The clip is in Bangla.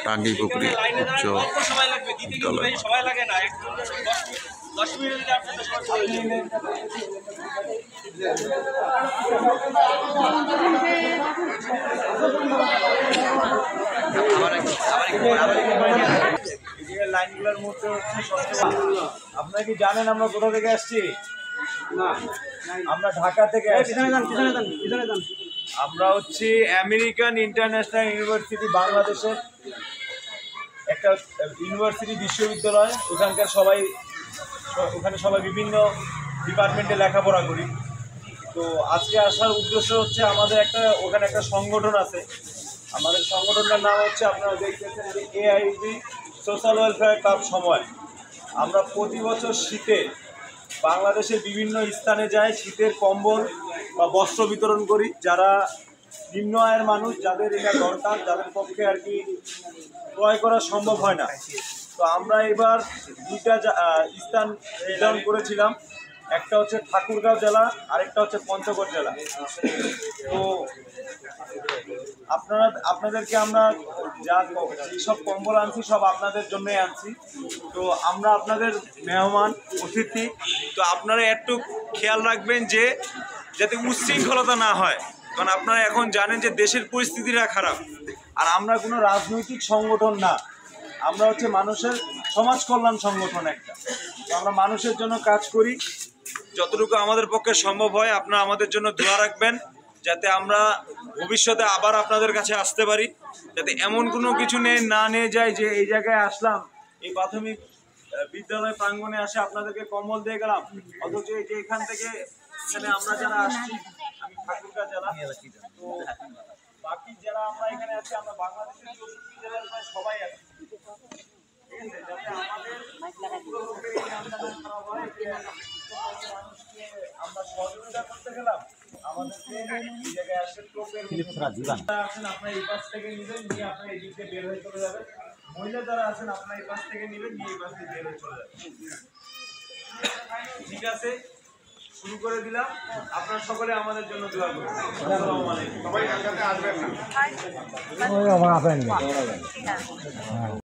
টাঙ্গি পুকুরি উচ্চ বিদ্যালয়। লাইনগুলোর মধ্যে হচ্ছে আপনারা কি জানেন আমরা কোথা থেকে আসছি? আমরা ঢাকা থেকে আসছি। আমরা হচ্ছে আমেরিকান ইন্টারন্যাশনাল ইউনিভার্সিটি, বাংলাদেশের একটা ইউনিভার্সিটি বিশ্ববিদ্যালয়। ওখানে সবাই বিভিন্ন ডিপার্টমেন্টে লেখাপড়া করি। তো আজকে আসার উদ্দেশ্য হচ্ছে আমাদের ওখানে একটা সংগঠন আছে। আমাদের সংগঠনটার নাম হচ্ছে, আপনারা দেখতেছেন যে এআইবি সোশ্যাল ওয়েলফেয়ার ক্লাব সময়। আমরা প্রতি বছর শীতে বাংলাদেশের বিভিন্ন স্থানে যাই, শীতের কম্বল বা বস্ত্র বিতরণ করি যারা নিম্ন আয়ের মানুষ, যাদের এটা দরকার, যাদের পক্ষে আর কি ক্রয় করা সম্ভব হয় না। তো আমরা এবার দুইটা স্থান নির্ধারণ করেছিলাম, একটা হচ্ছে ঠাকুরগাঁও জেলা, আরেকটা হচ্ছে পঞ্চগড় জেলা। তো আপনাদেরকে আমরা যেসব কম্বল আনছি সব আপনাদের জন্যই আনছি। তো আমরা আপনাদের মেহমান অতিথি, তো আপনারা একটু খেয়াল রাখবেন যে যাতে উচ্ছৃঙ্খলতা না হয়, কারণ আপনারা এখন জানেন যে দেশের পরিস্থিতিটা খারাপ। আর আমরা কোনো রাজনৈতিক সংগঠন না, আমরা হচ্ছে মানুষের সমাজ কল্যাণ সংগঠন একটা। তো আমরা মানুষের জন্য কাজ করি, যতটুকু আমাদের পক্ষে সম্ভব হয়। আপনারা আমাদের জন্য দোয়া রাখবেন যাতে আমরা ভবিষ্যতে আবার আপনাদের কাছে আসতে পারি, যাতে এমন কোনো কিছু না নিয়ে যায় যে এই জায়গায় আসলাম, এই প্রাথমিক বিদ্যালয় প্রাঙ্গণে আসে আপনাদেরকে কম্বল দিয়ে গেলাম, অথচ এই যে এখান থেকে এখানে আমরা যারা আসছি, আমি ঠাকুরগাঁও জেলা, তো বাকি যারা আমরা এখানে আছি, আমরা বাংলাদেশের 64 জেলার প্রায় সবাই আছি, ঠিক আছে? যাতে আমাদের আমরা সহযোগিতা করতে গেলাম, আমাদেরকে এই জায়গায় আসে আছেন আপনারা এই পাশ থেকে নেবেন, নিয়ে আপনারা এই দিক দিয়ে বের হয়ে চলে যাবেন। মহিলা যারা আছেন আপনারা এই পাশ থেকে নেবেন, নিয়ে এই পাশ থেকে বের হয়ে চলে যাবেন। ঠিক আছে, শুরু করে দিলাম। আপনারা সকলে আমাদের জন্য দোয়া করবেন। আসসালামু আলাইকুম। সবাই আসবেন না।